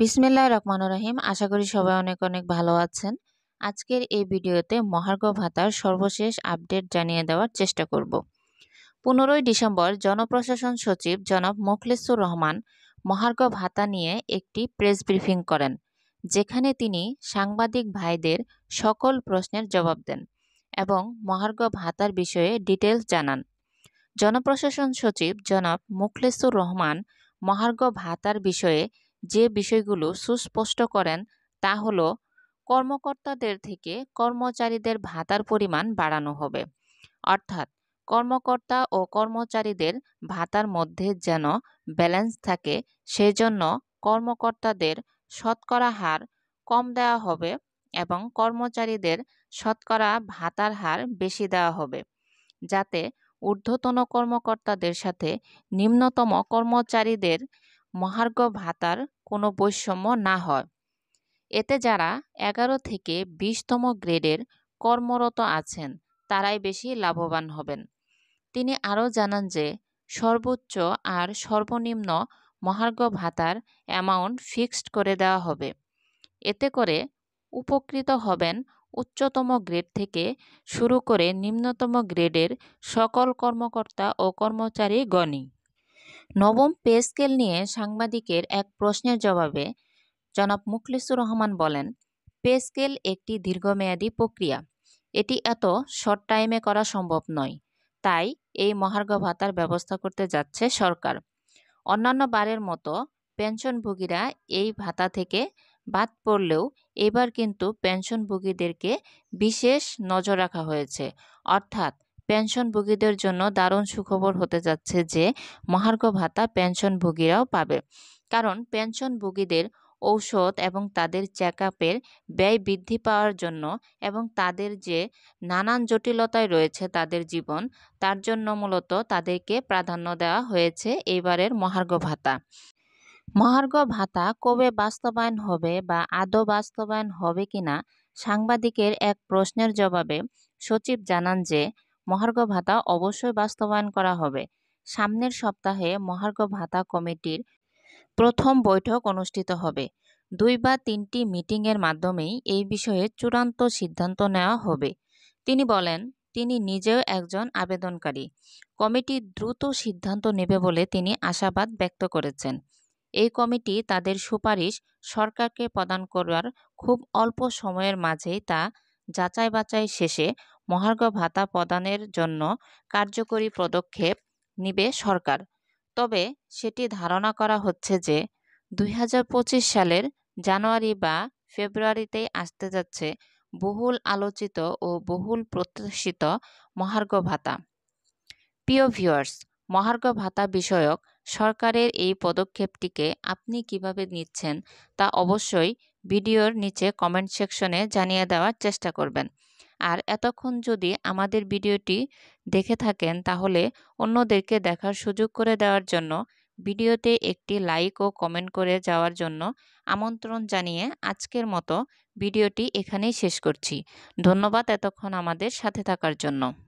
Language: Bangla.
বিসমিল্লাহির রহমানির রহিম। আশা করি সবাই অনেক অনেক ভালো আছেন। আজকের এই ভিডিওতে মহার্ঘ ভাতার সর্বশেষ আপডেট জানিয়ে দেওয়ার চেষ্টা করব। 15ই ডিসেম্বর জনপ্রশাসন সচিব জনাব মোখলেছুর রহমান মহার্ঘ ভাতা নিয়ে একটি প্রেস ব্রিফিং করেন, যেখানে তিনি সাংবাদিক ভাইদের সকল প্রশ্নের জবাব দেন এবং মহার্ঘ ভাতার বিষয়ে ডিটেলস জানান। জনপ্রশাসন সচিব জনাব মোখলেছুর রহমান মহার্ঘ ভাতার বিষয়ে যে বিষয়গুলো সুস্পষ্ট করেন তা হল, কর্মকর্তাদের থেকে কর্মচারীদের ভাতার পরিমাণ বাড়ানো হবে, অর্থাৎ কর্মকর্তা ও কর্মচারীদের ভাতার মধ্যে যেন ব্যালেন্স থাকে, সেজন্য কর্মকর্তাদের শতকরা হার কম দেওয়া হবে এবং কর্মচারীদের শতকরা ভাতার হার বেশি দেওয়া হবে, যাতে ঊর্ধ্বতন কর্মকর্তাদের সাথে নিম্নতম কর্মচারীদের মহার্ঘ ভাতার কোনো বৈষম্য না হয়। এতে যারা 11 থেকে 20তম গ্রেডের কর্মরত আছেন তারাই বেশি লাভবান হবেন। তিনি আরও জানান যে সর্বোচ্চ আর সর্বনিম্ন মহার্ঘ ভাতার অ্যামাউন্ট ফিক্সড করে দেওয়া হবে। এতে করে উপকৃত হবেন উচ্চতম গ্রেড থেকে শুরু করে নিম্নতম গ্রেডের সকল কর্মকর্তা ও কর্মচারীগণই। নবম পে স্কেল নিয়ে সাংবাদিকের এক প্রশ্নের জবাবে জনাব মোখলেছুর রহমান বলেন, পে স্কেল একটি দীর্ঘমেয়াদী প্রক্রিয়া। এটি এত শর্ট টাইমে করা সম্ভব নয়। তাই এই মহার্ঘ ভাতার ব্যবস্থা করতে যাচ্ছে সরকার। অন্যান্য বারের মতো পেনশনভোগীরা এই ভাতা থেকে বাদ পড়লেও এবার কিন্তু পেনশনভোগীদেরকে বিশেষ নজর রাখা হয়েছে। অর্থাৎ পেনশনভোগীদের জন্য দারুণ সুখবর হতে যাচ্ছে যে মহার্ঘ ভাতা পেনশনভোগীরাও পাবে। কারণ পেনশনভোগীদের ঔষধ এবং তাদের চেকআপের ব্যয় বৃদ্ধি পাওয়ার জন্য এবং তাদের যে নানান জটিলতায় রয়েছে তাদের জীবন, তার জন্য মূলত তাদেরকে প্রাধান্য দেওয়া হয়েছে এইবারের মহার্ঘ ভাতা। মহার্ঘ ভাতা কবে বাস্তবায়ন হবে বা আদৌ বাস্তবায়ন হবে কিনা সাংবাদিকের এক প্রশ্নের জবাবে সচিব জানান যে মহার্ঘ ভাতা অবশ্যই বাস্তবায়ন করা হবে। সামনের সপ্তাহে মহার্ঘ ভাতা কমিটির প্রথম বৈঠক অনুষ্ঠিত হবে। 2 বা 3টি মিটিংয়ের মাধ্যমেই এই বিষয়ে চূড়ান্ত সিদ্ধান্ত নেওয়া হবে। তিনি বলেন, তিনি নিজেও একজন আবেদনকারী। কমিটি দ্রুত সিদ্ধান্ত নেবে বলে তিনি আশাবাদ ব্যক্ত করেছেন। এই কমিটি তাদের সুপারিশ সরকারকে প্রদান করার খুব অল্প সময়ের মাঝেই তা যাচাই বাছাই শেষে মহার্ঘ ভাতা প্রদানের জন্য কার্যকরী পদক্ষেপ নিবে সরকার। তবে সেটি ধারণা করা হচ্ছে যে 2025 সালের জানুয়ারি বা ফেব্রুয়ারিতেই আসতে যাচ্ছে বহুল আলোচিত ও বহুল প্রত্যাশিত মহার্ঘ ভাতা। প্রিয় ভিউয়ার্স, মহার্ঘ ভাতা বিষয়ক সরকারের এই পদক্ষেপটিকে আপনি কিভাবে নিচ্ছেন তা অবশ্যই ভিডিওর নিচে কমেন্ট সেকশনে জানিয়ে দেওয়ার চেষ্টা করবেন। আর এতক্ষণ যদি আমাদের ভিডিওটি দেখে থাকেন তাহলে অন্যদেরকে দেখার সুযোগ করে দেওয়ার জন্য ভিডিওতে একটি লাইক ও কমেন্ট করে যাওয়ার জন্য আমন্ত্রণ জানিয়ে আজকের মতো ভিডিওটি এখানেই শেষ করছি। ধন্যবাদ এতক্ষণ আমাদের সাথে থাকার জন্য।